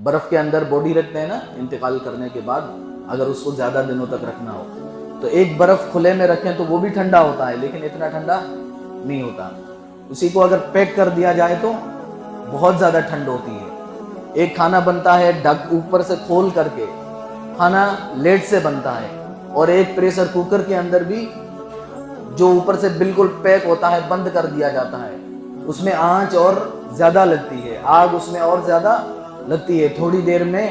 برف کے اندر بوڈی رکھتے ہیں نا انتقال کرنے کے بعد، اگر اس کو زیادہ دنوں تک رکھنا ہو تو ایک برف کھلے میں رکھیں تو وہ بھی ٹھنڈا ہوتا ہے لیکن اتنا ٹھنڈا نہیں ہوتا. اسی کو اگر پیک کر دیا جائے تو بہت زیادہ ٹھنڈ ہوتی ہے. ایک کھانا بنتا ہے ڈھک اوپر سے کھول کر کے، کھانا لیٹ سے بنتا ہے، اور ایک پریشر کوکر کے اندر بھی جو اوپر سے بالکل پیک ہوتا ہے بند کر دیا جاتا ہے، اس میں آنچ اور زیادہ لگتی ہے، آگ اس میں اور زیادہ لگتی ہے. تھوڑی دیر میں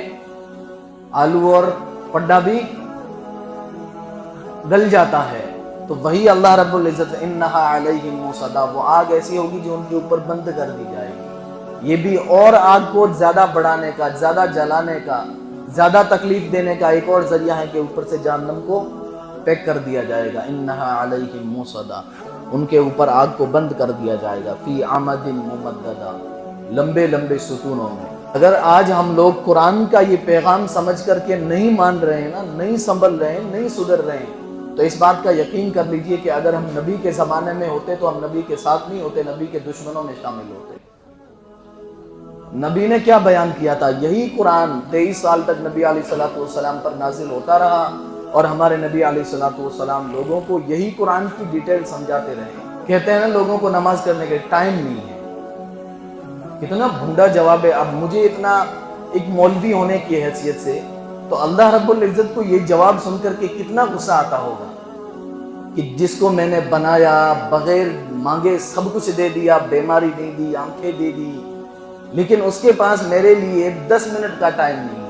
آلو اور پڈا بھی گل جاتا ہے. تو وہی اللہ رب العزت انہا علیہم موصدا، وہ آگ ایسی ہوگی جو ان کے اوپر بند کر دی جائے گی. یہ بھی اور آگ کو زیادہ بڑھانے کا، زیادہ جلانے کا، زیادہ تکلیف دینے کا ایک اور ذریعہ ہے کہ اوپر سے جہنم کو پیک کر دیا جائے گا. انہا علیہم موصدا، ان کے اوپر آگ کو بند کر دیا جائے گا. فی عمد ممددہ، لمبے لمبے ستونوں میں. اگر آج ہم لوگ قرآن کا یہ پیغام سمجھ کر کے نہیں مان رہے ہیں نا، نہیں سنبھل رہے ہیں، نہیں سدھر رہے ہیں، تو اس بات کا یقین کر لیجئے کہ اگر ہم نبی کے زمانے میں ہوتے تو ہم نبی کے ساتھ نہیں ہوتے، نبی کے دشمنوں میں شامل ہوتے. نبی نے کیا بیان کیا تھا؟ یہی قرآن 23 سال تک نبی علیہ السلام پر نازل ہوتا رہا، اور ہمارے نبی علیہ السلام لوگوں کو یہی قرآن کی ڈیٹیل سمجھاتے رہے. کہتے ہیں نا لوگوں کو نماز کرنے کے ٹائم نہیں ہے. کتنا بھونڈا جواب ہے. اب مجھے اتنا ایک مولوی ہونے کی حیثیت سے تو اللہ رب العزت کو یہ جواب سن کر کے کتنا غصہ آتا ہوگا کہ جس کو میں نے بنایا، بغیر مانگے سب کچھ دے دیا، بیماری نہیں دی، آنکھیں دے دی، لیکن اس کے پاس میرے لیے 10 منٹ کا ٹائم نہیں ہے.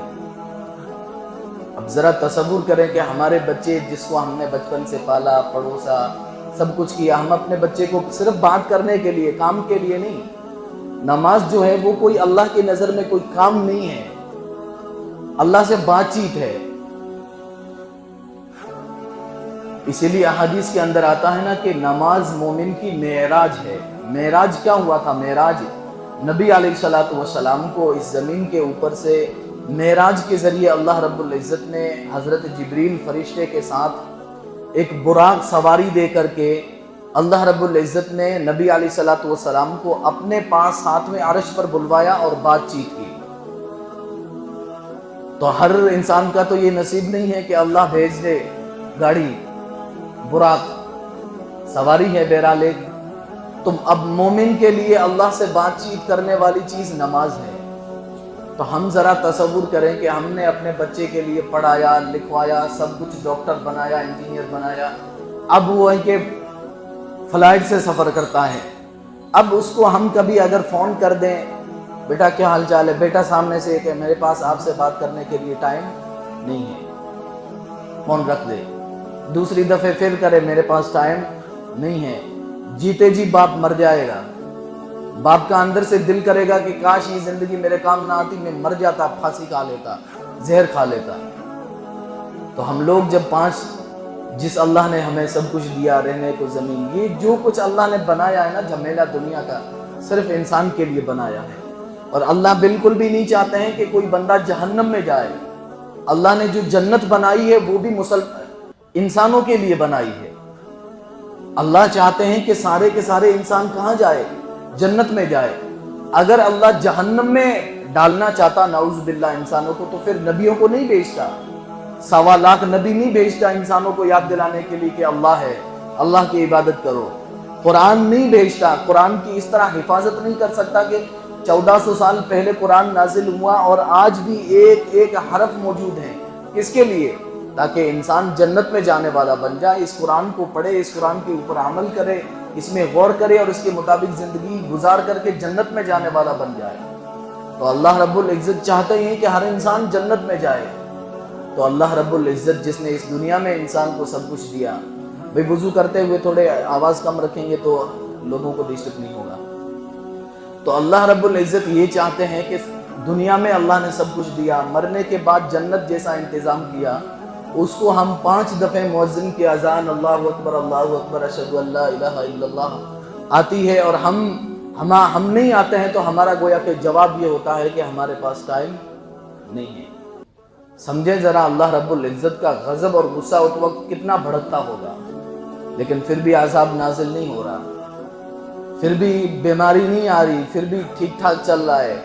اب ذرا تصور کریں کہ ہمارے بچے جس کو ہم نے بچپن سے پالا، پڑوسا، سب کچھ کیا، ہم اپنے بچے کو صرف بات کرنے کے لیے، کام کے لیے نہیں. نماز جو ہے وہ کوئی اللہ کی نظر میں کوئی کام نہیں ہے، اللہ سے بات چیت ہے. اسی لیے احادیث کے اندر آتا ہے نا کہ نماز مومن کی معراج ہے. معراج کیا ہوا تھا؟ معراج نبی علیہ السلام کو اس زمین کے اوپر سے معراج کے ذریعے اللہ رب العزت نے حضرت جبریل فرشتے کے ساتھ ایک براق سواری دے کر کے اللہ رب العزت نے نبی علیہ السلام کو اپنے پاس ساتویں عرش پر بلوایا اور بات چیت کی. تو ہر انسان کا تو یہ نصیب نہیں ہے کہ اللہ بھیج دے گاڑی، براق، سواری ہے بہرحال ایک. تو اب مومن کے لیے اللہ سے بات چیت کرنے والی چیز نماز ہے. تو ہم ذرا تصور کریں کہ ہم نے اپنے بچے کے لیے پڑھایا، لکھوایا، سب کچھ ڈاکٹر بنایا، انجینئر بنایا، اب وہ ہے کہ فلائٹ سے سفر کرتا ہے. اب اس کو ہم کبھی اگر فون کر دیں، بیٹا کیا حال چال ہے، بیٹا سامنے سے کہ میرے پاس آپ سے بات کرنے کے لیے ٹائم نہیں ہے، فون رکھ دے. دوسری دفعہ پھر کرے، میرے پاس ٹائم نہیں ہے. جیتے جی باپ مر جائے گا. باپ کا اندر سے دل کرے گا کہ کاش یہ زندگی میرے کام نہ آتی، میں مر جاتا، پھانسی کھا لیتا، زہر کھا لیتا. تو ہم لوگ جب جس اللہ نے ہمیں سب کچھ دیا، رہنے کو زمین، یہ جو کچھ اللہ نے بنایا ہے نا جھمیلا دنیا کا، صرف انسان کے لیے بنایا ہے. اور اللہ بالکل بھی نہیں چاہتے ہیں کہ کوئی بندہ جہنم میں جائے. اللہ نے جو جنت بنائی ہے وہ بھی انسانوں کے لیے بنائی ہے. اللہ چاہتے ہیں کہ سارے کے سارے انسان کہاں جائے؟ جنت میں جائے. اگر اللہ جہنم میں ڈالنا چاہتا نعوذ باللہ انسانوں کو، تو پھر نبیوں کو نہیں بھیجتا. 1.25 لاکھ نبی نہیں بھیجتا انسانوں کو یاد دلانے کے لیے کہ اللہ ہے، اللہ کی عبادت کرو. قرآن نہیں بھیجتا. قرآن کی اس طرح حفاظت نہیں کر سکتا کہ 1400 سال پہلے قرآن نازل ہوا اور آج بھی ایک ایک حرف موجود ہے. کس کے لیے؟ تاکہ انسان جنت میں جانے والا بن جائے. اس قرآن کو پڑھے، اس قرآن کے اوپر عمل کرے، اس میں غور کرے اور اس کے مطابق زندگی گزار کر کے جنت میں جانے والا بن جائے. تو اللہ رب العزت چاہتے ہیں کہ ہر انسان جنت میں جائے. تو اللہ رب العزت جس نے اس دنیا میں انسان کو سب کچھ دیا، بھئی وضو کرتے ہوئے تھوڑے آواز کم رکھیں گے تو لوگوں کو ڈسٹرب نہیں ہوگا. تو اللہ رب العزت یہ چاہتے ہیں کہ دنیا میں اللہ نے سب کچھ دیا، مرنے کے بعد جنت جیسا انتظام کیا، اس کو ہم 5 دفعہ مؤذن کی اذان اللہ اکبر اشہد ان لا الہ الا اللہ آتی ہے اور ہم نہیں آتے ہیں، تو ہمارا گویا کہ جواب یہ ہوتا ہے کہ ہمارے پاس ٹائم نہیں ہے. سمجھیں ذرا اللہ رب العزت کا غضب اور غصہ اس وقت کتنا بھڑکتا ہوگا. لیکن پھر بھی عذاب نازل نہیں ہو رہا، پھر بھی بیماری نہیں آ رہی، پھر بھی ٹھیک ٹھاک چل رہا ہے.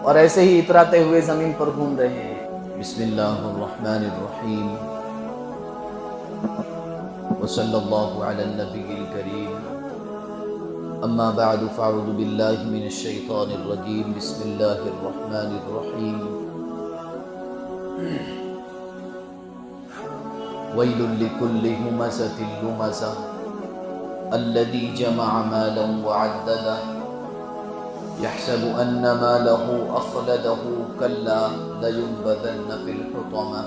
اور ایسے ہی اتراتے ہوئے زمین پر گھوم رہے ہیں۔ بسم اللہ الرحمن الرحیم وصلی اللہ علی النبی الکریم، اما بعد فاعوذ باللہ من الشیطان الرجیم، بسم اللہ الرحمن الرحیم، ویل لکل ہمزۃ لمزہ الذی جمع مالا وعددہ يحسب أن ماله أخلده كلا لينبذن في الحطمة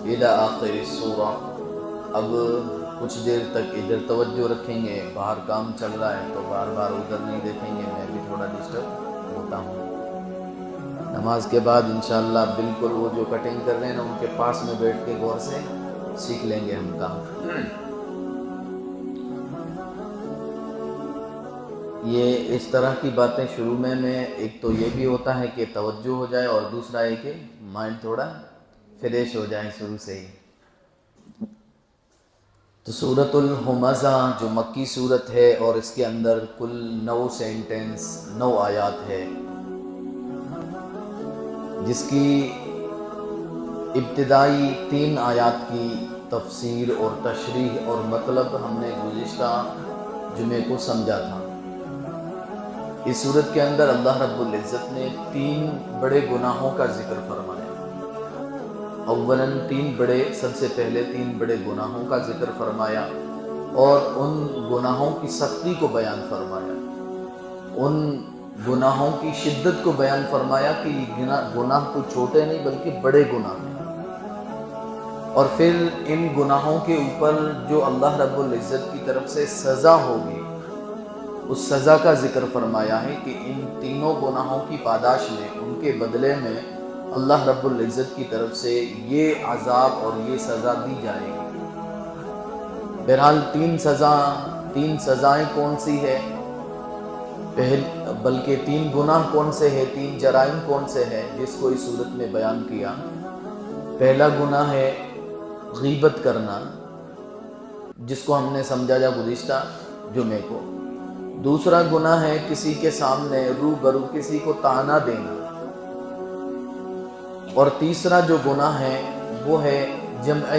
إلى آخر السورة۔ اب کچھ دیر تک ادھر توجہ رکھیں گے، باہر کام چل رہا ہے تو بار بار ادھر نہیں دیکھیں گے، میں بھی تھوڑا ڈسٹرب ہوتا ہوں۔ نماز کے بعد انشاءاللہ بالکل وہ جو کٹنگ کر رہے ہیں نا ان کے پاس میں بیٹھ کے غور سے سیکھ لیں گے ہم کام۔ یہ اس طرح کی باتیں شروع میں ایک تو یہ بھی ہوتا ہے کہ توجہ ہو جائے، اور دوسرا ہے کہ مائنڈ تھوڑا فریش ہو جائے شروع سے ہی۔ تو سورۃ الہمزہ جو مکی سورت ہے اور اس کے اندر کل 9 سینٹنس 9 آیات ہے، جس کی ابتدائی 3 آیات کی تفسیر اور تشریح اور مطلب ہم نے گزشتہ جمعے کو سمجھا تھا۔ اس صورت کے اندر اللہ رب العزت نے 3 بڑے گناہوں کا ذکر فرمایا۔ اولاً سب سے پہلے 3 بڑے گناہوں کا ذکر فرمایا اور ان گناہوں کی سختی کو بیان فرمایا، ان گناہوں کی شدت کو بیان فرمایا کہ یہ گناہ کوئی چھوٹے نہیں بلکہ بڑے گناہ ہیں، اور پھر ان گناہوں کے اوپر جو اللہ رب العزت کی طرف سے سزا ہوگی اس سزا کا ذکر فرمایا ہے کہ ان تینوں گناہوں کی پاداش میں، ان کے بدلے میں اللہ رب العزت کی طرف سے یہ عذاب اور یہ سزا دی جائے گی۔ بہرحال 3 سزائیں کون سی ہے، بلکہ 3 گناہ کون سے ہیں، 3 جرائم کون سے ہیں جس کو اس صورت میں بیان کیا۔ پہلا گناہ ہے غیبت کرنا، جس کو ہم نے سمجھا گزشتہ جمعے کو۔ دوسرا گناہ ہے کسی کے سامنے روبرو کسی کو طعنہ دینا، اور تیسرا جو گناہ ہے وہ ہے جمع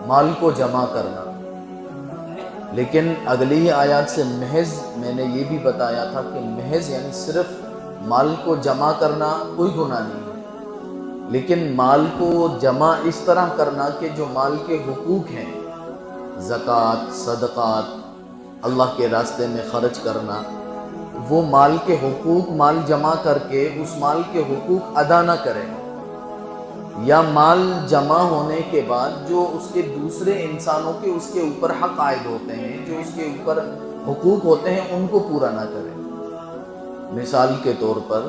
مال کو جمع کرنا۔ لیکن اگلی آیات سے محض میں نے یہ بھی بتایا تھا کہ محض یعنی صرف مال کو جمع کرنا کوئی گناہ نہیں ہے، لیکن مال کو جمع اس طرح کرنا کہ جو مال کے حقوق ہیں، زکوٰۃ، صدقات، اللہ کے راستے میں خرچ کرنا، وہ مال کے حقوق مال جمع کر کے اس مال کے حقوق ادا نہ کرے، یا مال جمع ہونے کے بعد جو اس کے دوسرے انسانوں کے اس کے اوپر حق عائد ہوتے ہیں، جو اس کے اوپر حقوق ہوتے ہیں، ان کو پورا نہ کرے۔ مثال کے طور پر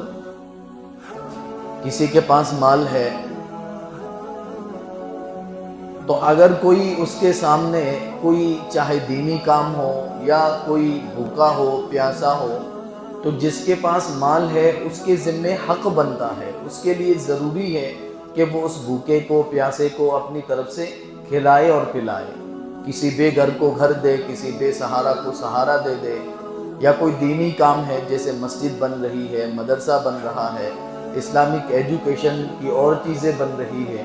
کسی کے پاس مال ہے تو اگر کوئی اس کے سامنے کوئی چاہے دینی کام ہو یا کوئی بھوکا ہو پیاسا ہو، تو جس کے پاس مال ہے اس کے ذمے حق بنتا ہے، اس کے لیے ضروری ہے کہ وہ اس بھوکے کو پیاسے کو اپنی طرف سے کھلائے اور پلائے، کسی بے گھر کو گھر دے، کسی بے سہارا کو سہارا دے دے، یا کوئی دینی کام ہے جیسے مسجد بن رہی ہے، مدرسہ بن رہا ہے، اسلامک ایجوکیشن کی اور چیزیں بن رہی ہے،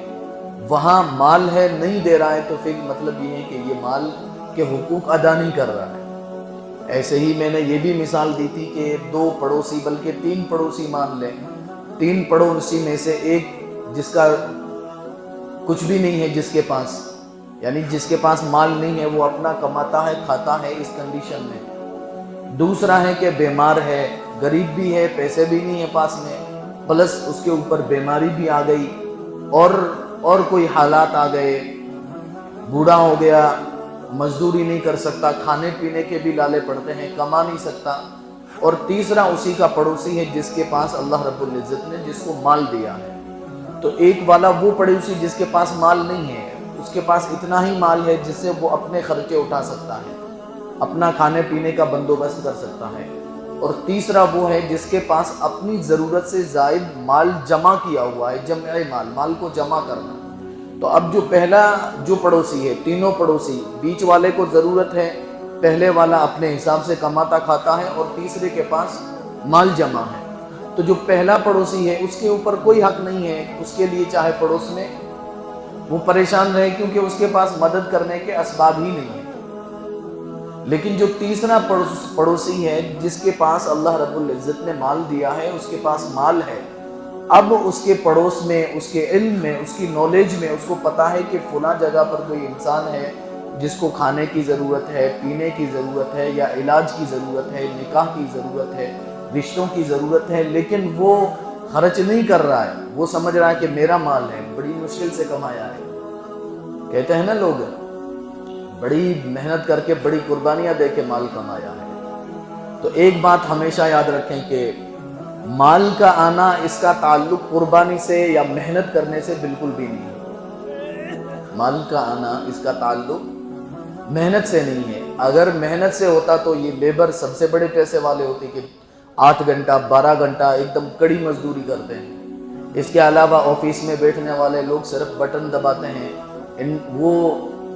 وہاں مال ہے نہیں دے رہا ہے تو پھر مطلب یہ ہے کہ یہ مال کے حقوق ادا نہیں کر رہا ہے۔ ایسے ہی میں نے یہ بھی مثال دی تھی کہ 2 پڑوسی بلکہ 3 پڑوسی مان لیں، 3 پڑوسی میں سے ایک جس کا کچھ بھی نہیں ہے، جس کے پاس یعنی جس کے پاس مال نہیں ہے، وہ اپنا کماتا ہے کھاتا ہے اس کنڈیشن میں۔ دوسرا ہے کہ بیمار ہے، غریب بھی ہے، پیسے بھی نہیں ہے پاس میں، پلس اس کے اوپر بیماری بھی آ گئی اور کوئی حالات آ گئے، بوڑھا ہو گیا، مزدوری نہیں کر سکتا، کھانے پینے کے بھی لالے پڑتے ہیں، کما نہیں سکتا۔ اور تیسرا اسی کا پڑوسی ہے جس کے پاس اللہ رب العزت نے جس کو مال دیا ہے۔ تو ایک والا وہ پڑوسی جس کے پاس مال نہیں ہے، اس کے پاس اتنا ہی مال ہے جس سے وہ اپنے خرچے اٹھا سکتا ہے، اپنا کھانے پینے کا بندوبست کر سکتا ہے۔ اور تیسرا وہ ہے جس کے پاس اپنی ضرورت سے زائد مال جمع کیا ہوا ہے، جمع مال کو جمع کرنا۔ تو اب جو پہلا جو پڑوسی ہے، تینوں پڑوسی، بیچ والے کو ضرورت ہے، پہلے والا اپنے حساب سے کماتا کھاتا ہے، اور تیسرے کے پاس مال جمع ہے۔ تو جو پہلا پڑوسی ہے اس کے اوپر کوئی حق نہیں ہے اس کے لیے چاہے پڑوس میں وہ پریشان رہے، کیونکہ اس کے پاس مدد کرنے کے اسباب ہی نہیں ہیں۔ لیکن جو تیسرا پڑوسی ہے جس کے پاس اللہ رب العزت نے مال دیا ہے، اس کے پاس مال ہے، اب اس کے پڑوس میں، اس کے علم میں، اس کی نالج میں اس کو پتا ہے کہ فلاں جگہ پر کوئی انسان ہے جس کو کھانے کی ضرورت ہے، پینے کی ضرورت ہے، یا علاج کی ضرورت ہے، نکاح کی ضرورت ہے، رشتوں کی ضرورت ہے، لیکن وہ خرچ نہیں کر رہا ہے، وہ سمجھ رہا ہے کہ میرا مال ہے، بڑی مشکل سے کمایا ہے۔ کہتے ہیں نا لوگ، بڑی محنت کر کے، بڑی قربانیاں دے کے مال کمایا ہے۔ تو ایک بات ہمیشہ یاد رکھیں کہ مال کا آنا، اس کا تعلق قربانی سے یا محنت کرنے سے بالکل بھی نہیں ہے۔ مال کا آنا، اس کا تعلق محنت سے نہیں ہے۔ اگر محنت سے ہوتا تو یہ لیبر سب سے بڑے پیسے والے ہوتے کہ 8 گھنٹہ 12 گھنٹہ ایک دم کڑی مزدوری کرتے ہیں۔ اس کے علاوہ آفس میں بیٹھنے والے لوگ صرف بٹن دباتے ہیں، وہ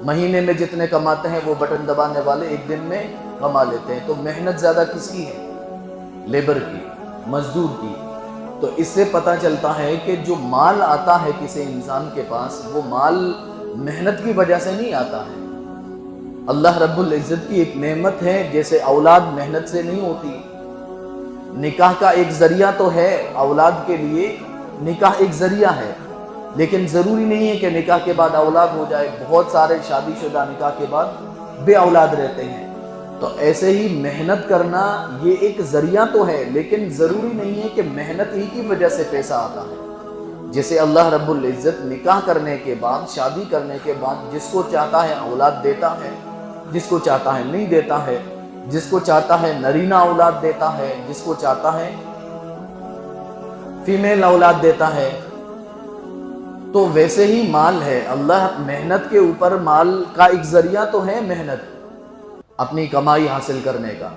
مہینے میں جتنے کماتے ہیں وہ بٹن دبانے والے ایک دن میں کما لیتے ہیں۔ تو محنت زیادہ کس کی ہے؟ لیبر کی، مزدور کی۔ تو اس سے پتہ چلتا ہے کہ جو مال آتا ہے کسی انسان کے پاس، وہ مال محنت کی وجہ سے نہیں آتا ہے۔ اللہ رب العزت کی ایک نعمت ہے، جیسے اولاد محنت سے نہیں ہوتی۔ نکاح کا ایک ذریعہ تو ہے، اولاد کے لیے نکاح ایک ذریعہ ہے، لیکن ضروری نہیں ہے کہ نکاح کے بعد اولاد ہو جائے۔ بہت سارے شادی شدہ نکاح کے بعد بے اولاد رہتے ہیں۔ تو ایسے ہی محنت کرنا یہ ایک ذریعہ تو ہے، لیکن ضروری نہیں ہے کہ محنت ہی کی وجہ سے پیسہ آتا ہے۔ جیسے اللہ رب العزت نکاح کرنے کے بعد، شادی کرنے کے بعد جس کو چاہتا ہے اولاد دیتا ہے، جس کو چاہتا ہے نہیں دیتا ہے، جس کو چاہتا ہے نرینہ اولاد دیتا ہے، جس کو چاہتا ہے فیمیل اولاد دیتا ہے۔ تو ویسے ہی مال ہے، اللہ محنت کے اوپر، مال کا ایک ذریعہ تو ہے محنت، اپنی کمائی حاصل کرنے کا،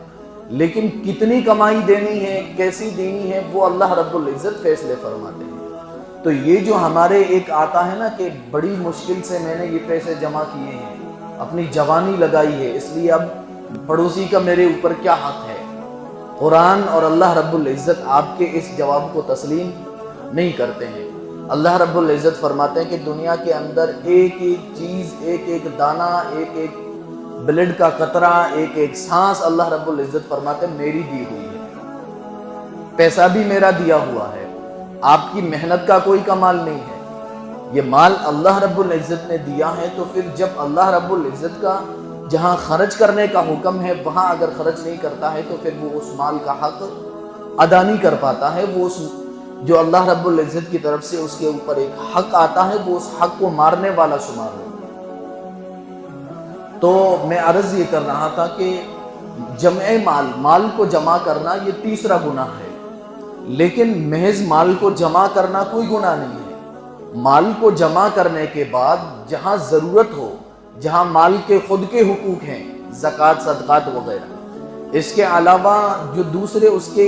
لیکن کتنی کمائی دینی ہے، کیسی دینی ہے، وہ اللہ رب العزت فیصلے فرماتے ہیں۔ تو یہ جو ہمارے ایک آتا ہے نا کہ بڑی مشکل سے میں نے یہ پیسے جمع کیے ہیں، اپنی جوانی لگائی ہے، اس لیے اب پڑوسی کا میرے اوپر کیا حق ہے، قرآن اور اللہ رب العزت آپ کے اس جواب کو تسلیم نہیں کرتے ہیں۔ اللہ رب العزت فرماتے ہیں کہ دنیا کے اندر ایک ایک چیز، ایک ایک دانہ، ایک ایک بلڈ کا قطرہ، ایک ایک سانس، اللہ رب العزت فرماتے ہیں میری دی ہوئی ہے، پیسہ بھی میرا دیا ہوا ہے، آپ کی محنت کا کوئی کمال نہیں ہے، یہ مال اللہ رب العزت نے دیا ہے۔ تو پھر جب اللہ رب العزت کا جہاں خرچ کرنے کا حکم ہے وہاں اگر خرچ نہیں کرتا ہے تو پھر وہ اس مال کا حق ادا نہیں کر پاتا ہے۔ وہ اس جو اللہ رب العزت کی طرف سے اس کے اوپر ایک حق آتا ہے، وہ اس حق کو مارنے والا شمار ہو۔ تو میں عرض یہ کر رہا تھا کہ جمع مال کو جمع کرنا یہ تیسرا گناہ ہے، لیکن محض مال کو جمع کرنا کوئی گناہ نہیں ہے۔ مال کو جمع کرنے کے بعد جہاں ضرورت ہو، جہاں مال کے خود کے حقوق ہیں، زکوٰۃ، صدقات وغیرہ، اس کے علاوہ جو دوسرے اس کے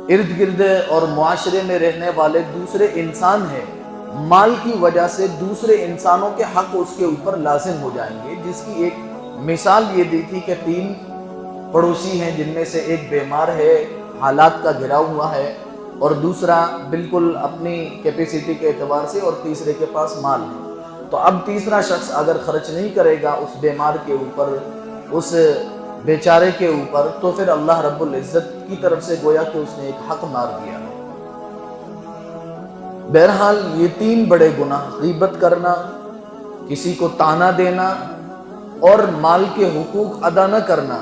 ارد گرد اور معاشرے میں رہنے والے دوسرے انسان ہیں، مال کی وجہ سے دوسرے انسانوں کے حق اس کے اوپر لازم ہو جائیں گے، جس کی ایک مثال یہ دی تھی کہ 3 پڑوسی ہیں جن میں سے ایک بیمار ہے، حالات کا گھرا ہوا ہے، اور دوسرا بالکل اپنی کیپیسٹی کے اعتبار سے، اور تیسرے کے پاس مال ہے۔ تو اب تیسرا شخص اگر خرچ نہیں کرے گا اس بیمار کے اوپر، اس بیچارے کے اوپر، تو پھر اللہ رب العزت کی طرف سے گویا کہ اس نے ایک حق مار دیا ہے۔ بہرحال یہ 3 بڑے گناہ، غیبت کرنا، کسی کو طعنہ دینا، اور مال کے حقوق ادا نہ کرنا،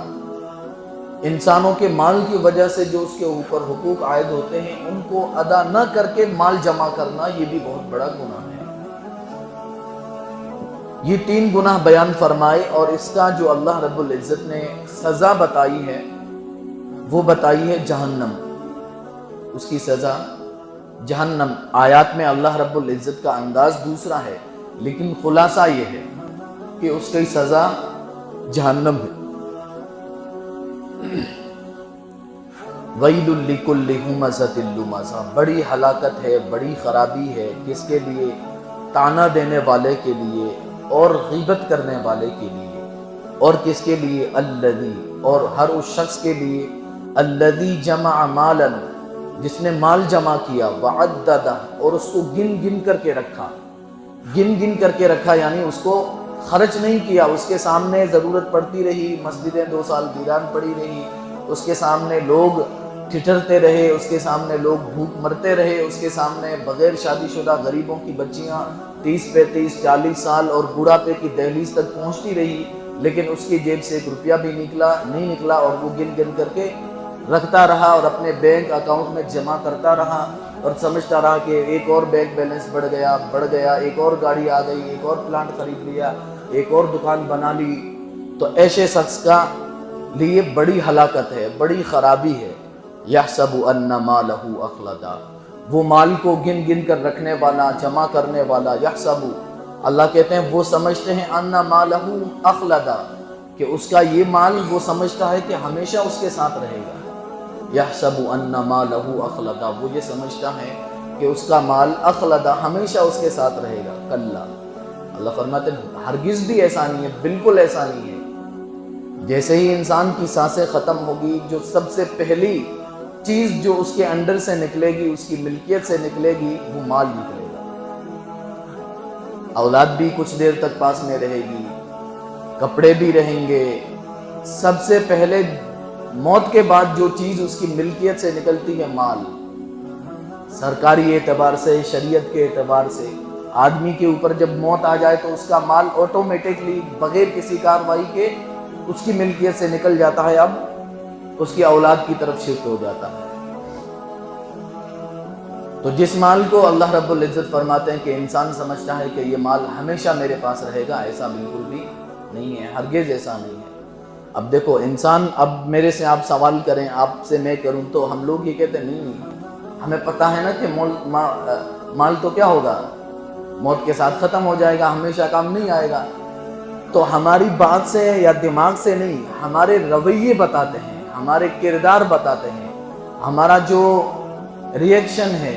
انسانوں کے مال کی وجہ سے جو اس کے اوپر حقوق عائد ہوتے ہیں ان کو ادا نہ کر کے مال جمع کرنا، یہ بھی بہت بڑا گناہ ہے۔ یہ 3 گناہ بیان فرمائے، اور اس کا جو اللہ رب العزت نے سزا بتائی ہے وہ بتائی ہے جہنم، اس کی سزا جہنم۔ آیات میں اللہ رب العزت کا انداز دوسرا ہے، لیکن خلاصہ یہ ہے کہ اس کی سزا جہنم ہے۔ وَيْلٌ لِكُلِّ هُمَزَةٍ لُمَزَةٍ، بڑی ہلاکت ہے، بڑی خرابی ہے کس کے لیے؟ طعنہ دینے والے کے لیے اور غیبت کرنے والے کے لیے، اور کس کے لیے؟ الذی، اور ہر اس شخص کے لیے، الذی جمع مالا، جس نے مال جمع کیا وعددہ اور اس کو گن گن کر کے رکھا، گن گن کر کے رکھا یعنی اس کو خرچ نہیں کیا، اس کے سامنے ضرورت پڑتی رہی، مسجدیں 2 سال ویران پڑی رہی، اس کے سامنے لوگ ٹھٹھرتے رہے، اس کے سامنے لوگ بھوک مرتے رہے، اس کے سامنے بغیر شادی شدہ غریبوں کی بچیاں 30 35 40 سال اور بڑھاپے کی دہلیز تک پہنچتی رہی، لیکن اس کی جیب سے 1 روپیہ بھی نہیں نکلا اور وہ گن گن کر کے رکھتا رہا اور اپنے بینک اکاؤنٹ میں جمع کرتا رہا اور سمجھتا رہا کہ ایک اور بینک بیلنس بڑھ گیا، ایک اور گاڑی آ گئی، ایک اور پلانٹ خرید لیا، ایک اور دکان بنا لی۔ تو ایسے شخص کا لیے بڑی ہلاکت ہے، بڑی خرابی ہے۔ یحسب ان مالہ اخلدا، وہ مال کو گن گن کر رکھنے والا، جمع کرنے والا، یحسب اللہ کہتے ہیں وہ سمجھتے ہیں ان مالہ اخلدا کہ اس کا یہ مال وہ سمجھتا ہے کہ ہمیشہ اس کے ساتھ رہے گا۔ یحسب ان مالہ اخلدا، وہ یہ سمجھتا ہے کہ اس کا مال اخلدا ہمیشہ اس کے ساتھ رہے گا۔ کلا، اللہ فرماتے ہیں ہرگز بھی ایسا نہیں ہے، بالکل ایسا نہیں ہے۔ جیسے ہی انسان کی سانسیں ختم ہوگی، جو سب سے پہلی چیز جو اس کے اندر سے نکلے گی، اس کی ملکیت سے نکلے گی، وہ مال نکلے گا۔ اولاد بھی کچھ دیر تک پاس میں رہے گی، کپڑے بھی رہیں گے، سب سے پہلے موت کے بعد جو چیز اس کی ملکیت سے نکلتی ہے مال۔ سرکاری اعتبار سے، شریعت کے اعتبار سے آدمی کے اوپر جب موت آ جائے تو اس کا مال آٹومیٹکلی بغیر کسی کارروائی کے اس کی ملکیت سے نکل جاتا ہے، اب اس کی اولاد کی طرف شفٹ ہو جاتا ہے۔ تو جس مال کو اللہ رب العزت فرماتے ہیں کہ انسان سمجھتا ہے کہ یہ مال ہمیشہ میرے پاس رہے گا، ایسا بالکل بھی نہیں ہے، ہرگز ایسا نہیں ہے۔ اب دیکھو انسان، اب میرے سے آپ سوال کریں، آپ سے میں کروں، تو ہم لوگ یہ کہتے ہیں نہیں، ہمیں پتہ ہے نا کہ مال تو کیا ہوگا، موت کے ساتھ ختم ہو جائے گا، ہمیشہ کام نہیں آئے گا۔ تو ہماری بات سے یا دماغ سے نہیں، ہمارے رویے بتاتے ہیں، ہمارے کردار بتاتے ہیں، ہمارا جو ریئیکشن ہے،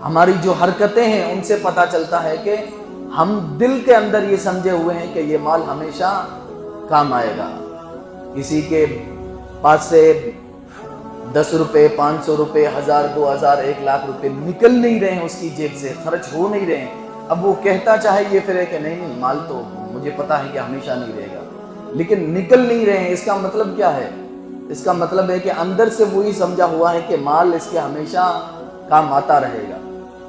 ہماری جو حرکتیں ہیں، ان سے پتہ چلتا ہے کہ ہم دل کے اندر یہ سمجھے ہوئے ہیں کہ یہ مال ہمیشہ کام آئے گا۔ کسی کے پاس سے 10 روپے، 500 روپے، 1000 2000 1 لاکھ روپے نکل نہیں رہے ہیں، اس کی جیب سے خرچ ہو نہیں رہے ہیں، اب وہ کہتا چاہے یہ پھر ہے کہ نہیں مال تو مجھے پتا ہے کہ ہمیشہ نہیں رہے گا، لیکن نکل نہیں رہے ہیں۔ اس کا مطلب کیا ہے؟ اس کا مطلب ہے کہ اندر سے وہی سمجھا ہوا ہے کہ مال اس کے ہمیشہ کام آتا رہے گا،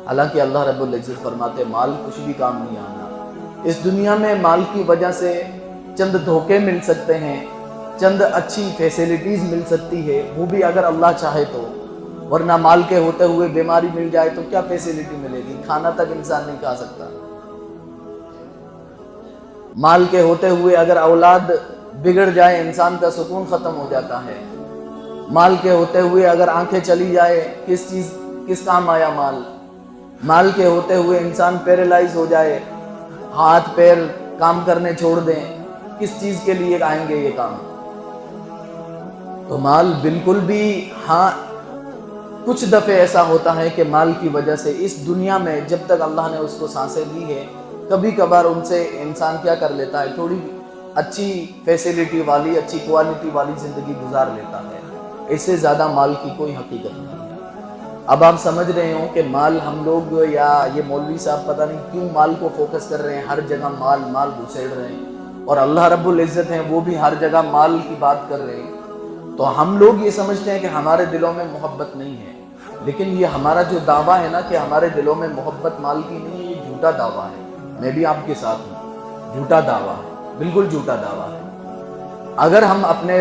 حالانکہ اللہ رب العزت فرماتے مال کچھ بھی کام نہیں آنا۔ اس دنیا میں مال کی وجہ سے چند دھوکے مل سکتے ہیں، چند اچھی فیسلٹیز مل سکتی ہے، وہ بھی اگر اللہ چاہے تو، ورنہ مال کے ہوتے ہوئے بیماری مل جائے تو کیا فیسلٹی ملے گی؟ کھانا تک انسان نہیں کھا سکتا۔ مال کے ہوتے ہوئے اگر اولاد بگڑ جائے، انسان کا سکون ختم ہو جاتا ہے۔ مال کے ہوتے ہوئے اگر آنکھیں چلی جائے، کس کام آیا مال؟ مال کے ہوتے ہوئے انسان پیرالائز ہو جائے، ہاتھ پیر کام کرنے چھوڑ دیں، کس چیز کے لیے آئیں گے یہ کام؟ تو مال بالکل بھی، ہاں کچھ دفعے ایسا ہوتا ہے کہ مال کی وجہ سے اس دنیا میں جب تک اللہ نے اس کو سانسیں دی ہے، کبھی کبھار ان سے انسان کیا کر لیتا ہے، تھوڑی اچھی فیسلٹی والی، اچھی کوالٹی والی زندگی گزار لیتا ہے۔ اس سے زیادہ مال کی کوئی حقیقت نہیں ہے۔ اب آپ سمجھ رہے ہوں کہ مال، ہم لوگ یا یہ مولوی صاحب پتہ نہیں کیوں مال کو فوکس کر رہے ہیں، ہر جگہ مال گھسیڑ رہے ہیں، اور اللہ رب العزت ہیں وہ بھی ہر جگہ مال کی بات کر رہے ہیں۔ تو ہم لوگ یہ سمجھتے ہیں کہ ہمارے دلوں میں محبت نہیں ہے، لیکن یہ ہمارا جو دعویٰ ہے نا کہ ہمارے دلوں میں محبت مال کی نہیں ہے، یہ جھوٹا دعویٰ ہے۔ میں بھی آپ کے ساتھ ہوں، جھوٹا دعویٰ ہے، بالکل جھوٹا دعویٰ ہے۔ اگر ہم اپنے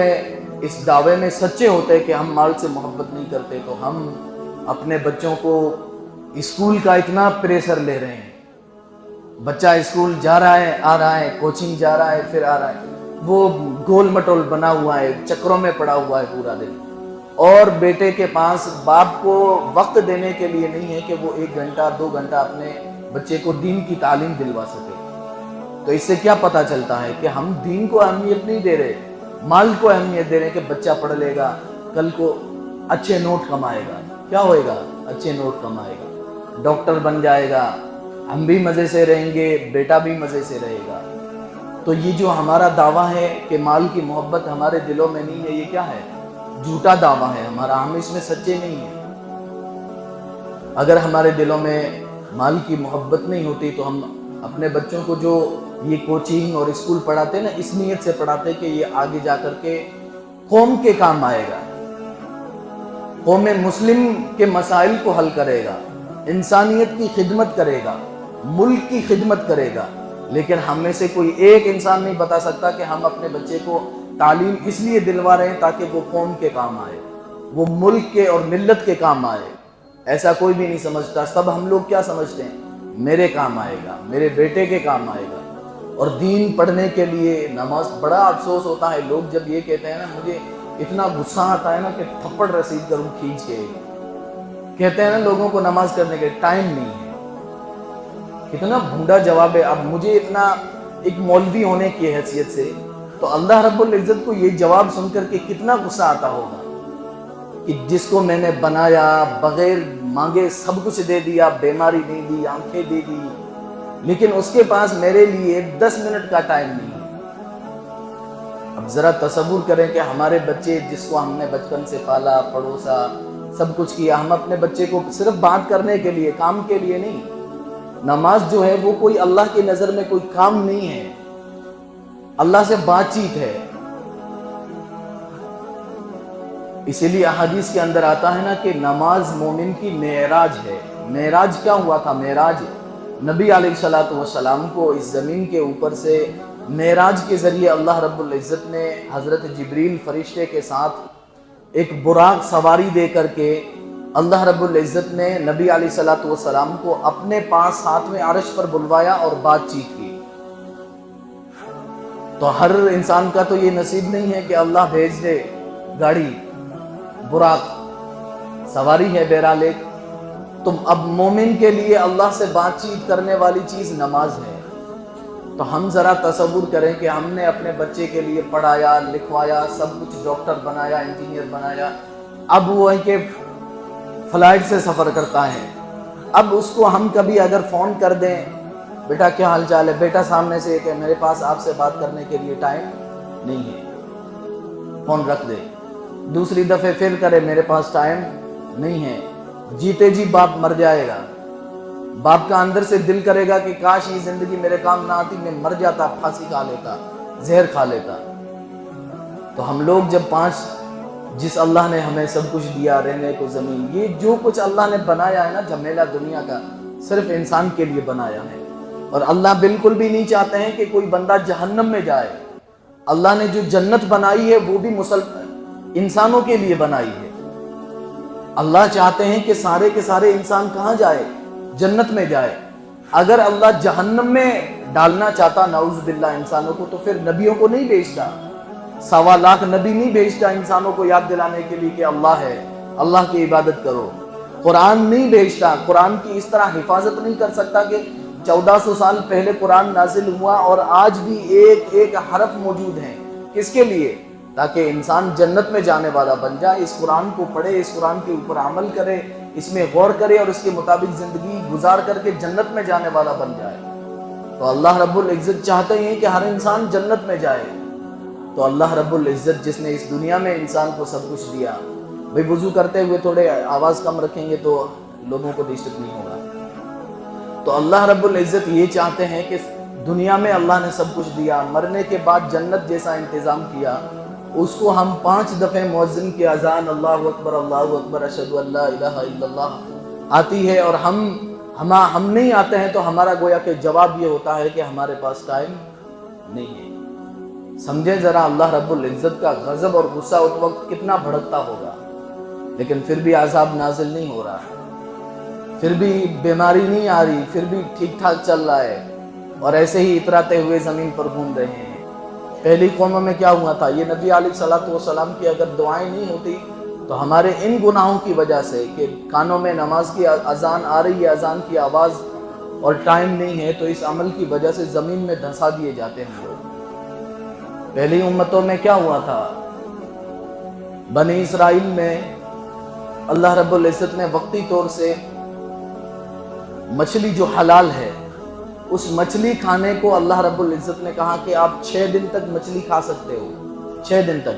اس دعوے میں سچے ہوتے کہ ہم مال سے محبت نہیں کرتے، تو ہم اپنے بچوں کو اسکول کا اتنا پریشر لے رہے ہیں، بچہ اسکول جا رہا ہے، آ رہا ہے، کوچنگ جا رہا ہے، پھر آ رہا ہے، وہ گول مٹول بنا ہوا ہے، چکروں میں پڑا ہوا ہے پورا دن، اور بیٹے کے پاس باپ کو وقت دینے کے لیے نہیں ہے کہ وہ 1 گھنٹہ 2 گھنٹہ اپنے بچے کو دین کی تعلیم دلوا سکے۔ تو اس سے کیا پتہ چلتا ہے کہ ہم دین کو اہمیت نہیں دے رہے، مال کو اہمیت دے رہے ہیں کہ بچہ پڑھ لے گا، کل کو اچھے نوٹ کمائے گا۔ کیا ہوئے گا؟ اچھے نوٹ کمائے گا، ڈاکٹر بن جائے گا، ہم بھی مزے سے رہیں گے، بیٹا بھی مزے سے رہے گا۔ تو یہ جو ہمارا دعویٰ ہے کہ مال کی محبت ہمارے دلوں میں نہیں ہے، یہ کیا ہے؟ جھوٹا دعویٰ ہے ہمارا، ہم اس میں سچے نہیں ہیں۔ اگر ہمارے دلوں میں مال کی محبت نہیں ہوتی تو ہم اپنے بچوں کو جو یہ کوچنگ اور اسکول پڑھاتے ہیں نا، اس نیت سے پڑھاتے کہ یہ آگے جا کر کے قوم کے کام آئے گا، قوم مسلم کے مسائل کو حل کرے گا، انسانیت کی خدمت کرے گا، ملک کی خدمت کرے گا۔ لیکن ہم میں سے کوئی ایک انسان نہیں بتا سکتا کہ ہم اپنے بچے کو تعلیم اس لیے دلوا رہے ہیں تاکہ وہ قوم کے کام آئے، وہ ملک کے اور ملت کے کام آئے۔ ایسا کوئی بھی نہیں سمجھتا۔ سب ہم لوگ کیا سمجھتے ہیں؟ میرے کام آئے گا، میرے بیٹے کے کام آئے گا۔ اور دین پڑھنے کے لیے نماز، بڑا افسوس ہوتا ہے لوگ جب یہ کہتے ہیں نا، مجھے اتنا غصہ آتا ہے نا کہ تھپڑ رسید کروں کھینچ کے۔ کہتے ہیں نا لوگوں کو نماز کرنے کے ٹائم نہیں ہے۔ کتنا بھونڈا جواب ہے۔ اب مجھے اتنا ایک مولوی ہونے کی حیثیت سے تو اللہ رب العزت کو یہ جواب سن کر کے کتنا غصہ آتا ہوگا کہ جس کو میں نے بنایا، بغیر مانگے سب کچھ دے دیا، بیماری نہیں دی، آنکھیں دے دی، لیکن اس کے پاس میرے لیے 10 منٹ کا ٹائم نہیں ہے۔ اب ذرا تصور کریں کہ ہمارے بچے جس کو ہم نے بچپن سے پالا، پڑوسا، سب کچھ کیا، ہم اپنے بچے کو صرف بات کرنے کے لیے، کام کے لیے نہیں۔ نماز جو ہے وہ کوئی اللہ کی نظر میں کوئی کام نہیں ہے، اللہ سے بات چیت ہے۔ اسی لیے احادیث کے اندر آتا ہے نا کہ نماز مومن کی معراج ہے۔ معراج کیا ہوا تھا؟ معراج نبی علیہ الصلوۃ والسلام کو اس زمین کے اوپر سے معراج کے ذریعے اللہ رب العزت نے حضرت جبریل فرشتے کے ساتھ ایک براق سواری دے کر کے اللہ رب العزت نے نبی علیہ الصلوۃ والسلام کو اپنے پاس ساتویں عرش پر بلوایا اور بات چیت کی۔ تو ہر انسان کا تو یہ نصیب نہیں ہے کہ اللہ بھیج دے گاڑی، براق سواری ہے۔ بہرحال ایک تم اب مومن کے لیے اللہ سے بات چیت کرنے والی چیز نماز ہے۔ تو ہم ذرا تصور کریں کہ ہم نے اپنے بچے کے لیے پڑھایا، لکھوایا، سب کچھ، ڈاکٹر بنایا، انجینئر بنایا، اب وہ ہے کہ فلائٹ سے سفر کرتا ہے۔ اب اس کو ہم کبھی اگر فون کر دیں، بیٹا کیا حال چال ہے، بیٹا سامنے سے کہ میرے پاس آپ سے بات کرنے کے لیے ٹائم نہیں ہے، فون رکھ دے۔ دوسری دفعہ پھر کرے، میرے پاس ٹائم نہیں ہے۔ جیتے جی باپ مر جائے گا۔ باپ کا اندر سے دل کرے گا کہ کاش یہ زندگی میرے کام نہ آتی، میں مر جاتا، پھانسی کھا لیتا، زہر کھا لیتا۔ تو ہم لوگ جب جس اللہ نے ہمیں سب کچھ دیا، رہنے کو زمین، یہ جو کچھ اللہ نے بنایا ہے نا جھمیلا دنیا کا، صرف انسان کے لیے بنایا ہے۔ اور اللہ بالکل بھی نہیں چاہتے ہیں کہ کوئی بندہ جہنم میں جائے۔ اللہ نے جو جنت بنائی ہے وہ بھی انسانوں کے لیے بنائی ہے۔ اللہ چاہتے ہیں کہ سارے کے سارے انسان کہاں جائے؟ جنت میں جائے۔ اگر اللہ جہنم میں ڈالنا چاہتا نعوذ باللہ انسانوں کو، تو پھر نبیوں کو نہیں بھیجتا، 1.25 لاکھ نبی نہیں بھیجتا انسانوں کو یاد دلانے کے لیے کہ اللہ ہے، اللہ کی عبادت کرو۔ قرآن نہیں بھیجتا، قرآن کی اس طرح حفاظت نہیں کر سکتا کہ 1400 سال پہلے قرآن نازل ہوا اور آج بھی ایک ایک حرف موجود ہیں۔ کس کے لیے؟ تاکہ انسان جنت میں جانے والا بن جائے، اس قرآن کو پڑھے، اس قرآن کے اوپر عمل کرے، اس میں غور کرے اور اس کے مطابق زندگی گزار کر کے جنت میں جانے والا بن جائے۔ تو اللہ رب العزت چاہتے ہیں کہ ہر انسان جنت میں جائے۔ تو اللہ رب العزت جس نے اس دنیا میں انسان کو سب کچھ دیا، بھئی وضو کرتے ہوئے تھوڑے آواز کم رکھیں گے تو لوگوں کو ڈسٹرب نہیں ہوگا۔ تو اللہ رب العزت یہ چاہتے ہیں کہ دنیا میں اللہ نے سب کچھ دیا، مرنے کے بعد جنت جیسا انتظام کیا، اس کو ہم 5 دفعے مؤذن کی اذان اللہ اکبر اشہد ان لا الہ الا اللہ آتی ہے اور ہم نہیں آتے ہیں، تو ہمارا گویا کہ جواب یہ ہوتا ہے کہ ہمارے پاس ٹائم نہیں ہے۔ سمجھیں ذرا اللہ رب العزت کا غضب اور غصہ اس وقت کتنا بھڑکتا ہوگا، لیکن پھر بھی عذاب نازل نہیں ہو رہا، پھر بھی بیماری نہیں آ رہی، پھر بھی ٹھیک ٹھاک چل رہا ہے، اور ایسے ہی اتراتے ہوئے زمین پر گھوم رہے ہیں۔ پہلی قوموں میں کیا ہوا تھا؟ یہ نبی علیہ الصلوۃ والسلام کی اگر دعائیں نہیں ہوتی تو ہمارے ان گناہوں کی وجہ سے کہ کانوں میں نماز کی اذان آ رہی ہے، اذان کی آواز، اور ٹائم نہیں ہے، تو اس عمل کی وجہ سے زمین میں دھنسا دیے جاتے ہیں لوگ۔ پہلی امتوں میں کیا ہوا تھا؟ بنی اسرائیل میں اللہ رب العزت نے وقتی طور سے مچھلی جو حلال ہے، اس مچھلی کھانے کو اللہ رب العزت نے کہا کہ آپ 6 دن تک مچھلی کھا سکتے ہو، 6 دن تک،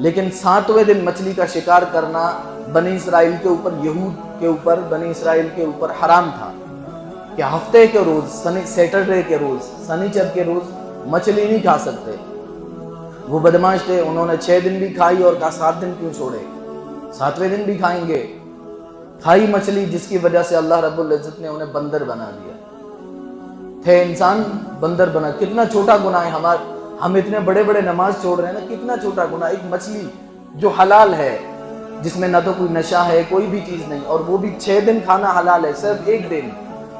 لیکن 7ویں دن مچھلی کا شکار کرنا بنی اسرائیل کے اوپر، یہود کے اوپر، بنی اسرائیل کے اوپر حرام تھا کہ ہفتے کے روز، سیٹرڈے کے روز، سنیچر کے روز مچھلی نہیں کھا سکتے۔ وہ بدماش تھے، انہوں نے 6 دن بھی کھائی اور کہا 7 دن کیوں چھوڑے، 7ویں دن بھی کھائیں گے۔ کھائی مچھلی، جس کی وجہ سے اللہ رب العزت نے انہیں بندر بنا دیا۔ تھے انسان، بندر بنا۔ کتنا چھوٹا گناہ ہے ہم اتنے بڑے بڑے نماز چھوڑ رہے ہیں نا، کتنا چھوٹا گناہ۔ ایک مچھلی جو حلال ہے، جس میں نہ تو کوئی نشہ ہے، کوئی بھی چیز نہیں، اور وہ بھی 6 دن کھانا حلال ہے، صرف 1 دن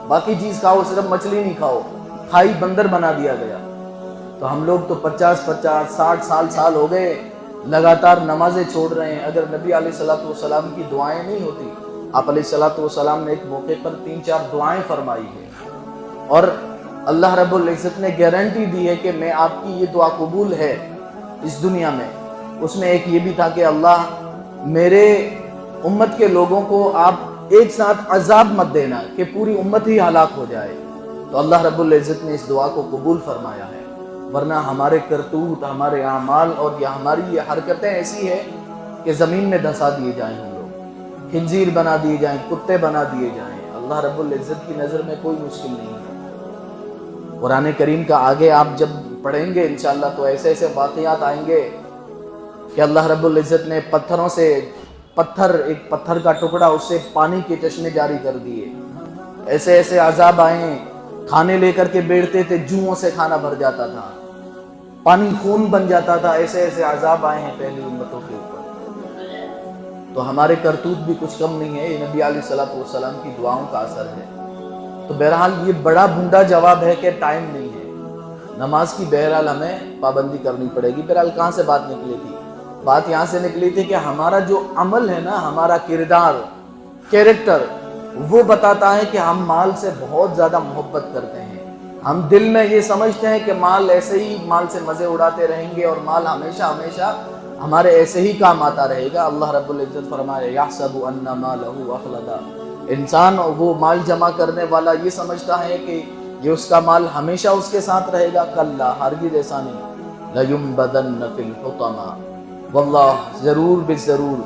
باقی چیز کھاؤ، صرف مچھلی نہیں کھاؤ، کھائی بندر بنا دیا گیا۔ تو ہم لوگ تو 50 60 سال ہو گئے لگاتار نمازیں چھوڑ رہے ہیں۔ اگر نبی علیہ الصلوۃ والسلام کی دعائیں نہیں ہوتی، آپ علیہ الصلوۃ والسلام نے ایک موقع پر 3 4 دعائیں فرمائی ہیں، اور اللہ رب العزت نے گارنٹی دی ہے کہ میں آپ کی یہ دعا قبول ہے اس دنیا میں۔ اس میں ایک یہ بھی تھا کہ اللہ میرے امت کے لوگوں کو آپ ایک ساتھ عذاب مت دینا کہ پوری امت ہی ہلاک ہو جائے۔ تو اللہ رب العزت نے اس دعا کو قبول فرمایا ہے، ورنہ ہمارے کرتوت، ہمارے اعمال اور ہماری یہ حرکتیں ایسی ہیں کہ زمین میں دھسا دیے جائیں، ہم لوگ خنزیر بنا دیے جائیں، کتے بنا دیے جائیں۔ اللہ رب العزت کی نظر میں کوئی مشکل نہیں ہے۔ قرآن کریم کا آگے آپ جب پڑھیں گے انشاءاللہ تو ایسے ایسے واقعات آئیں گے کہ اللہ رب العزت نے پتھروں سے ایک پتھر کا ٹکڑا، اس سے پانی کے چشمے جاری کر دیے۔ ایسے ایسے عذاب آئے، کھانے لے کر کے بیٹھتے تھے، جوؤں سے کھانا بھر جاتا تھا، پانی خون بن جاتا تھا۔ ایسے ایسے عذاب آئے ہیں پہلی امتوں کے اوپر۔ تو ہمارے کرتوت بھی کچھ کم نہیں ہے، یہ نبی علیہ الصلوۃ والسلام کی دعاؤں کا اثر ہے۔ تو بہرحال یہ بڑا بھونڈا جواب ہے کہ ٹائم نہیں ہے۔ نماز کی بہرحال ہمیں پابندی کرنی پڑے گی۔ بہرحال کہاں سے بات نکلی تھی؟ بات یہاں سے نکلی تھی کہ ہمارا جو عمل ہے نا، ہمارا کردار، کیریکٹر، وہ بتاتا ہے کہ ہم مال سے بہت زیادہ محبت کرتے ہیں۔ ہم دل میں یہ سمجھتے ہیں کہ مال ایسے ہی، مال سے مزے اڑاتے رہیں گے اور مال ہمیشہ ہمیشہ ہمارے ایسے ہی کام آتا رہے گا۔ اللہ رب العزت فرمائے یحسب ان مالہ اخلدا، انسان وہ مال جمع کرنے والا یہ سمجھتا ہے کہ یہ اس کا مال ہمیشہ اس کے ساتھ رہے گا۔ کلا، ہرگز ایسا نہیں۔ لَيُنبَذَنَّ فِي الْحُطَمَةِ، واللہ ضرور بالضرور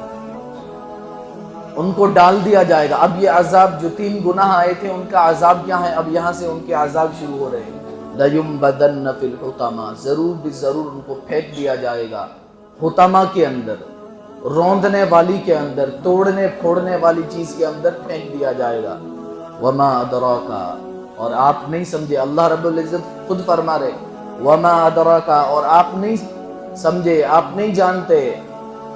ان کو ڈال دیا جائے گا۔ اب یہ عذاب جو 3 گناہ آئے تھے ان کا عذاب کیا ہے؟ اب یہاں سے ان کے عذاب شروع ہو رہے ہیں۔ لَيُنبَذَنَّ فِي الْحُطَمَةِ، ضرور بالضرور ان کو پھینک دیا جائے گا حطمہ کے اندر، روندنے والی کے اندر، توڑنے پھوڑنے والی چیز کے اندر پھینک دیا جائے گا۔ وما ادراک، اور آپ نہیں سمجھے، اللہ رب العزت خود فرما رہے وما ادراک، اور آپ نہیں سمجھے، آپ نہیں جانتے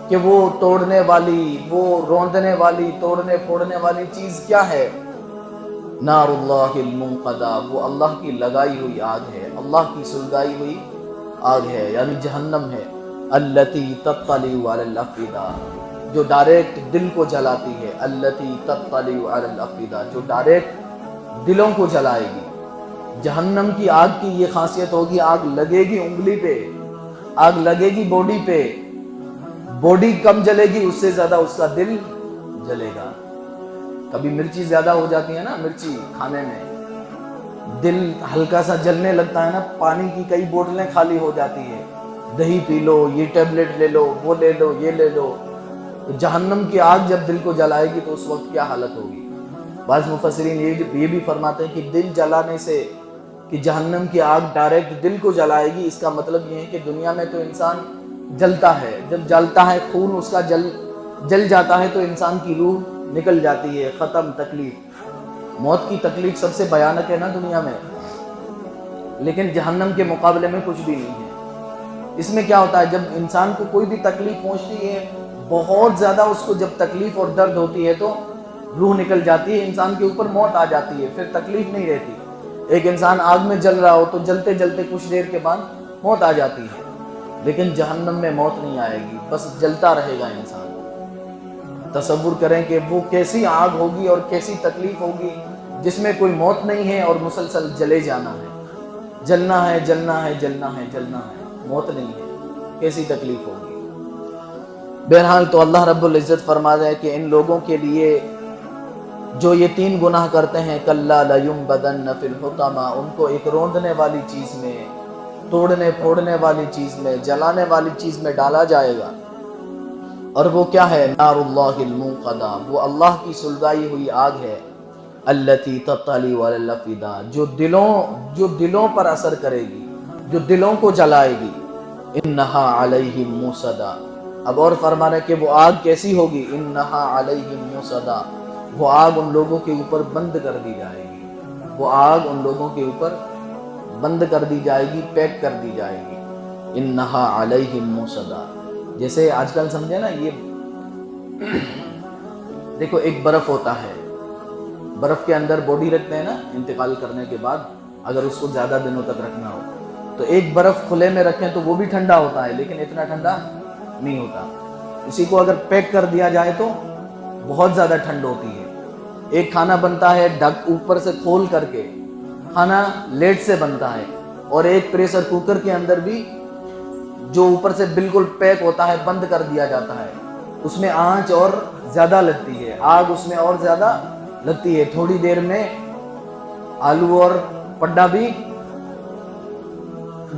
کہ وہ توڑنے والی، وہ روندنے والی، توڑنے پھوڑنے والی چیز کیا ہے۔ نار اللہ الموقدہ، وہ اللہ کی لگائی ہوئی آگ ہے، اللہ کی سلگائی ہوئی آگ ہے، یعنی جہنم ہے۔ التی تطلع علی الافئدہ، جو ڈائریکٹ دل کو جلاتی ہے۔ التی تطلع علی الافئدہ، جو ڈائریکٹ دلوں کو جلائے گی۔ جہنم کی آگ کی یہ خاصیت ہوگی، آگ لگے گی انگلی پہ، آگ لگے گی باڈی پہ، باڈی کم جلے گی، اس سے زیادہ اس کا دل جلے گا۔ کبھی مرچی زیادہ ہو جاتی ہے نا، مرچی کھانے میں دل ہلکا سا جلنے لگتا ہے نا، پانی کی کئی بوتلیں خالی ہو جاتی ہے، دہی پی لو، یہ ٹیبلٹ لے لو، وہ لے لو، یہ لے لو۔ جہنم کی آگ جب دل کو جلائے گی تو اس وقت کیا حالت ہوگی؟ بعض مفسرین یہ بھی فرماتے ہیں کہ دل جلانے سے، کہ جہنم کی آگ ڈائریکٹ دل کو جلائے گی، اس کا مطلب یہ ہے کہ دنیا میں تو انسان جلتا ہے، جب جلتا ہے خون اس کا جل جاتا ہے تو انسان کی روح نکل جاتی ہے، ختم تکلیف۔ موت کی تکلیف سب سے بھیانک ہے نا دنیا میں، لیکن جہنم کے مقابلے میں کچھ بھی نہیں ہے۔ اس میں کیا ہوتا ہے، جب انسان کو کوئی بھی تکلیف پہنچتی ہے بہت زیادہ، اس کو جب تکلیف اور درد ہوتی ہے تو روح نکل جاتی ہے، انسان کے اوپر موت آ جاتی ہے، پھر تکلیف نہیں رہتی۔ ایک انسان آگ میں جل رہا ہو تو جلتے جلتے کچھ دیر کے بعد موت آ جاتی ہے، لیکن جہنم میں موت نہیں آئے گی، بس جلتا رہے گا انسان۔ تصور کریں کہ وہ کیسی آگ ہوگی اور کیسی تکلیف ہوگی جس میں کوئی موت نہیں ہے اور مسلسل جلے جانا ہے، جلنا ہے، جلنا ہے، جلنا ہے، جلنا ہے، موت نہیں ہے، کیسی تکلیف ہوگی۔ بہرحال تو اللہ رب العزت فرما رہا ہے کہ ان لوگوں کے لیے جو یہ 3 گناہ کرتے ہیں، کلا لینبذن فی الحطمہ، ان کو ایک روندنے والی چیز میں، توڑنے پھوڑنے والی چیز میں، جلانے والی چیز میں ڈالا جائے گا۔ اور وہ کیا ہے؟ ناراللہ الموقدہ، وہ اللہ کی سلگائی ہوئی آگ ہے، التی تطلی علی الافئدہ، جو دلوں پر اثر کرے گی، جو دلوں کو جلائے گی، انہا علیہم موصدہ۔ اب اور فرمانا کہ وہ آگ کیسی ہوگی؟ انہا علیہم موصدہ، وہ آگ ان لوگوں کے اوپر بند کر دی جائے گی، وہ آگ ان لوگوں کے اوپر بند کر دی جائے گی، پیک کر دی جائے گی، انہا علیہم موصدہ۔ جیسے آج کل سمجھے نا، یہ دیکھو ایک برف ہوتا ہے، برف کے اندر باڈی رکھتے ہیں نا انتقال کرنے کے بعد، اگر اس کو زیادہ دنوں تک رکھنا ہو تو ایک برف کھلے میں رکھیں تو وہ بھی ٹھنڈا ہوتا ہے، لیکن اتنا ٹھنڈا نہیں ہوتا۔ اسی کو اگر پیک کر دیا جائے تو بہت زیادہ ٹھنڈ ہوتی ہے۔ ایک کھانا بنتا ہے ڈھک اوپر سے کھول کر کے، کھانا لیٹ سے بنتا ہے، اور ایک پریشر کوکر کے اندر بھی جو اوپر سے بالکل پیک ہوتا ہے، بند کر دیا جاتا ہے، اس میں آنچ اور زیادہ لگتی ہے، آگ اس میں اور زیادہ لگتی ہے، تھوڑی دیر میں آلو اور پڈا بھی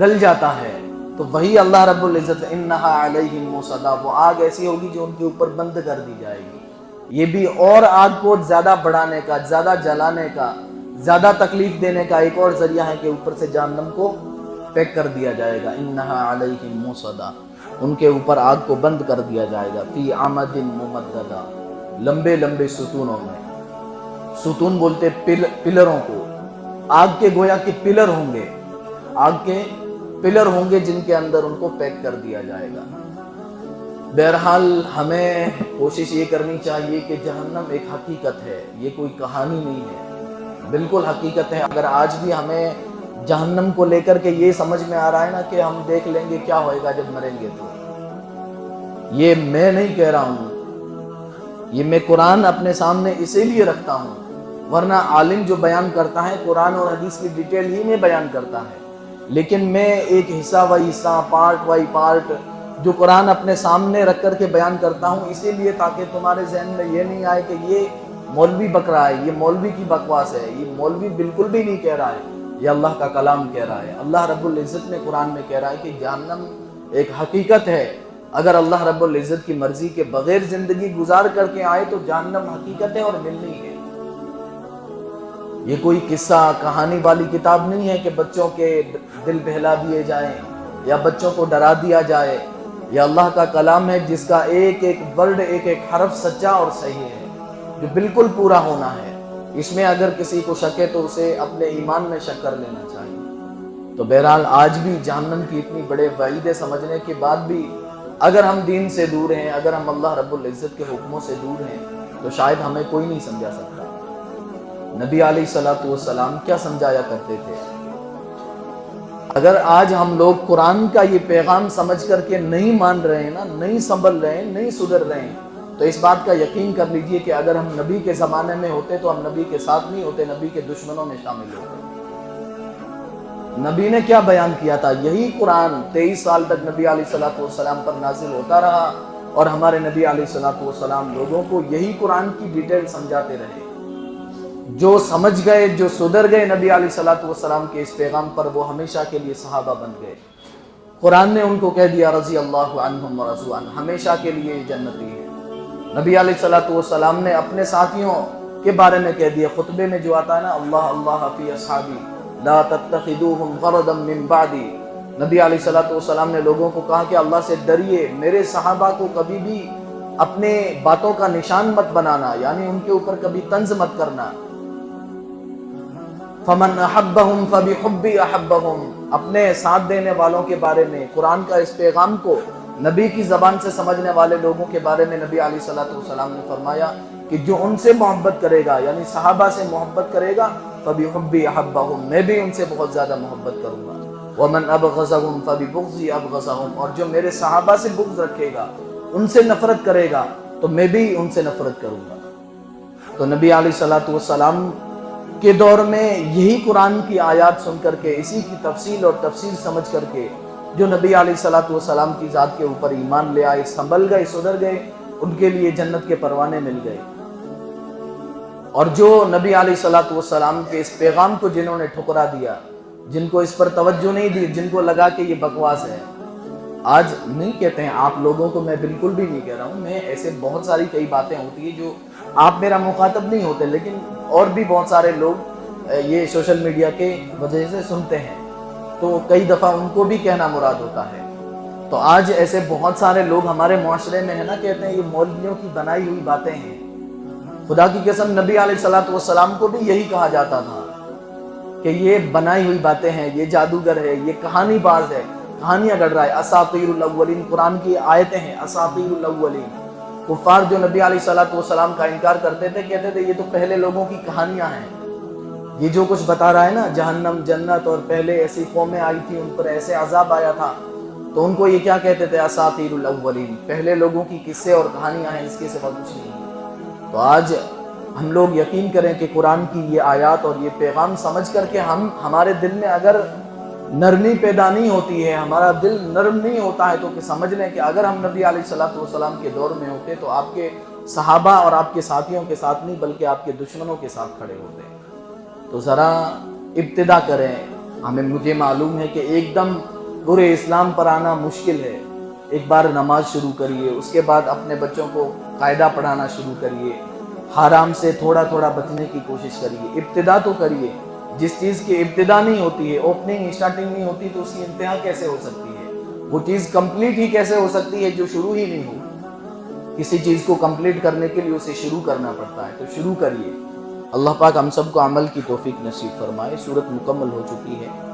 گل جاتا ہے۔ تو وہی اللہ رب العزت انہا علیہم موصدہ، وہ آگ ایسی ہوگی جو ان کے اوپر بند کر دی جائے گی۔ یہ بھی اور آگ کو زیادہ بڑھانے کا، زیادہ جلانے کا، زیادہ تکلیف دینے کا ایک اور ذریعہ ہے کہ اوپر سے جہنم کو پیک کر دیا جائے گا، انہا علیہم موصدہ، ان کے اوپر آگ کو بند کر دیا جائے گا، فی عمد ممددہ، لمبے لمبے ستونوں میں۔ ستون بولتے پلروں کو، آگ کے گویا کہ پلر ہوں گے، آگ کے پلر ہوں گے جن کے اندر ان کو پیک کر دیا جائے گا۔ بہرحال ہمیں کوشش یہ کرنی چاہیے کہ جہنم ایک حقیقت ہے، یہ کوئی کہانی نہیں ہے، بالکل حقیقت ہے۔ اگر آج بھی ہمیں جہنم کو لے کر کے یہ سمجھ میں آ رہا ہے نا کہ ہم دیکھ لیں گے کیا ہوئے گا جب مریں گے، تو یہ میں نہیں کہہ رہا ہوں، یہ میں قرآن اپنے سامنے اسی لیے رکھتا ہوں، ورنہ عالم جو بیان کرتا ہے قرآن اور حدیث کی ڈیٹیل ہی میں بیان کرتا ہے، لیکن میں ایک حصہ و حصہ، پارٹ وائی پارٹ جو قرآن اپنے سامنے رکھ کر کے بیان کرتا ہوں، اسی لیے تاکہ تمہارے ذہن میں یہ نہیں آئے کہ یہ مولوی بک رہا ہے، یہ مولوی کی بکواس ہے، یہ مولوی بالکل بھی نہیں کہہ رہا ہے، یہ اللہ کا کلام کہہ رہا ہے۔ اللہ رب العزت نے قرآن میں کہہ رہا ہے کہ جہنم ایک حقیقت ہے، اگر اللہ رب العزت کی مرضی کے بغیر زندگی گزار کر کے آئے تو جہنم حقیقت ہے اور ملنی ہے۔ یہ کوئی قصہ کہانی والی کتاب نہیں ہے کہ بچوں کے دل بہلا دیے جائیں یا بچوں کو ڈرا دیا جائے۔ یہ اللہ کا کلام ہے جس کا ایک ایک ورڈ، ایک ایک حرف سچا اور صحیح ہے، جو بالکل پورا ہونا ہے۔ اس میں اگر کسی کو شک ہے تو اسے اپنے ایمان میں شک کر لینا چاہیے۔ تو بہرحال آج بھی جہنم کی اتنی بڑے وعیدیں سمجھنے کے بعد بھی اگر ہم دین سے دور ہیں، اگر ہم اللہ رب العزت کے حکموں سے دور ہیں، تو شاید ہمیں کوئی نہیں سمجھا سکتا۔ نبی علیہ الصلوۃ والسلام کیا سمجھایا کرتے تھے؟ اگر آج ہم لوگ قرآن کا یہ پیغام سمجھ کر کے نہیں مان رہے ہیں نا، نہیں سنبھل رہے ہیں، نہیں سدھر رہے ہیں، تو اس بات کا یقین کر لیجئے کہ اگر ہم نبی کے زمانے میں ہوتے تو ہم نبی کے ساتھ نہیں ہوتے، نبی کے دشمنوں میں شامل ہوتے۔ نبی نے کیا بیان کیا تھا؟ یہی قرآن 23 سال تک نبی علیہ الصلوۃ والسلام پر نازل ہوتا رہا، اور ہمارے نبی علیہ الصلوۃ والسلام لوگوں کو یہی قرآن کی ڈیٹیل سمجھاتے رہے۔ جو سمجھ گئے، جو سدھر گئے نبی علیہ الصلوۃ والسلام کے اس پیغام پر، وہ ہمیشہ کے لیے صحابہ بن گئے۔ قرآن نے ان کو کہہ دیا رضی اللہ عنہم ورضوا عنہ، ہمیشہ کے لیے جنتی ہے۔ نبی علیہ الصلوۃ والسلام نے اپنے ساتھیوں کے بارے میں کہہ دیا، خطبے میں جو آتا ہے نا، اللہ اللہ فی اصحابی لا تتخذوهم غرضا من بعدی، نبی علیہ الصلوۃ والسلام نے لوگوں کو کہا کہ اللہ سے ڈریے، میرے صحابہ کو کبھی بھی اپنے باتوں کا نشان مت بنانا، یعنی ان کے اوپر کبھی طنز مت کرنا۔ فمن احبهم فبحبی احبهم، اپنے ساتھ دینے والوں کے بارے میں، قرآن کا اس پیغام کو نبی کی زبان سے سمجھنے والے لوگوں کے بارے میں نبی علیہ الصلوۃ والسلام نے فرمایا کہ جو ان سے محبت کرے گا، یعنی صحابہ سے محبت کرے گا، فبحبی احبهم، میں بھی ان سے بہت زیادہ محبت کروں گا۔ ومن ابغضهم فببغضی ابغضهم، اور جو میرے صحابہ سے بغض رکھے گا، ان سے نفرت کرے گا، تو میں بھی ان سے نفرت کروں گا۔ تو نبی علیہ الصلوۃ والسلام کے دور میں یہی قرآن کی آیات سن کر کے، اسی کی تفصیل اور تفسیر سمجھ کر کے، جو نبی علیہ الصلوۃ والسلام کی ذات کے اوپر ایمان لے آئے، سنبھل گئے، سدھر گئے، ان کے لیے جنت کے پروانے مل گئے۔ اور جو نبی علیہ الصلوۃ والسلام کے اس پیغام کو جنہوں نے ٹھکرا دیا، جن کو اس پر توجہ نہیں دی، جن کو لگا کہ یہ بکواس ہے، آج نہیں کہتے ہیں آپ لوگوں کو، میں بالکل بھی نہیں کہہ رہا ہوں، میں ایسے بہت ساری کئی باتیں ہوتی ہیں جو آپ میرا مخاطب نہیں ہوتے، لیکن اور بھی بہت سارے لوگ یہ سوشل میڈیا کے وجہ سے سنتے ہیں، تو کئی دفعہ ان کو بھی کہنا مراد ہوتا ہے۔ تو آج ایسے بہت سارے لوگ ہمارے معاشرے میں ہے نا، کہتے ہیں یہ مولویوں کی بنائی ہوئی باتیں ہیں۔ خدا کی قسم نبی علیہ السلام کو بھی یہی کہا جاتا تھا کہ یہ بنائی ہوئی باتیں ہیں، یہ جادوگر ہے، یہ کہانی باز ہے، کہانیاں گڑھ رہا ہے۔ اساطیر الاولین، قرآن کی آیتیں ہیں اساطیر الاولین۔ کفار جو نبی علیہ السلام کا انکار کرتے تھے، کہتے تھے یہ تو پہلے لوگوں کی کہانیاں ہیں، یہ جو کچھ بتا رہا ہے نا، جہنم جنت اور پہلے ایسی قومیں آئی تھی ان پر ایسے عذاب آیا تھا، تو ان کو یہ کیا کہتے تھے؟ اساطیر الاولین، پہلے لوگوں کی قصے اور کہانیاں ہیں، اس کے سوا کچھ نہیں۔ تو آج ہم لوگ یقین کریں کہ قرآن کی یہ آیات اور یہ پیغام سمجھ کر کے ہمارے دل میں اگر نرمی پیدا نہیں ہوتی ہے، ہمارا دل نرم نہیں ہوتا ہے، تو کہ سمجھ لیں کہ اگر ہم نبی علیہ السلام کے دور میں ہوتے تو آپ کے صحابہ اور آپ کے ساتھیوں کے ساتھ نہیں بلکہ آپ کے دشمنوں کے ساتھ کھڑے ہوتے۔ تو ذرا ابتدا کریں۔ مجھے معلوم ہے کہ ایک دم پورے اسلام پر آنا مشکل ہے، ایک بار نماز شروع کریے، اس کے بعد اپنے بچوں کو قاعدہ پڑھانا شروع کریے، حرام سے تھوڑا تھوڑا بچنے کی کوشش کریے، ابتدا تو کریے۔ جس چیز کی ابتدا نہیں ہوتی ہے، اوپننگ اسٹارٹنگ نہیں ہوتی، تو اس کی انتہا کیسے ہو سکتی ہے؟ وہ چیز کمپلیٹ ہی کیسے ہو سکتی ہے جو شروع ہی نہیں ہو؟ کسی چیز کو کمپلیٹ کرنے کے لیے اسے شروع کرنا پڑتا ہے، تو شروع کریے۔ اللہ پاک ہم سب کو عمل کی توفیق نصیب فرمائے۔ سورت مکمل ہو چکی ہے۔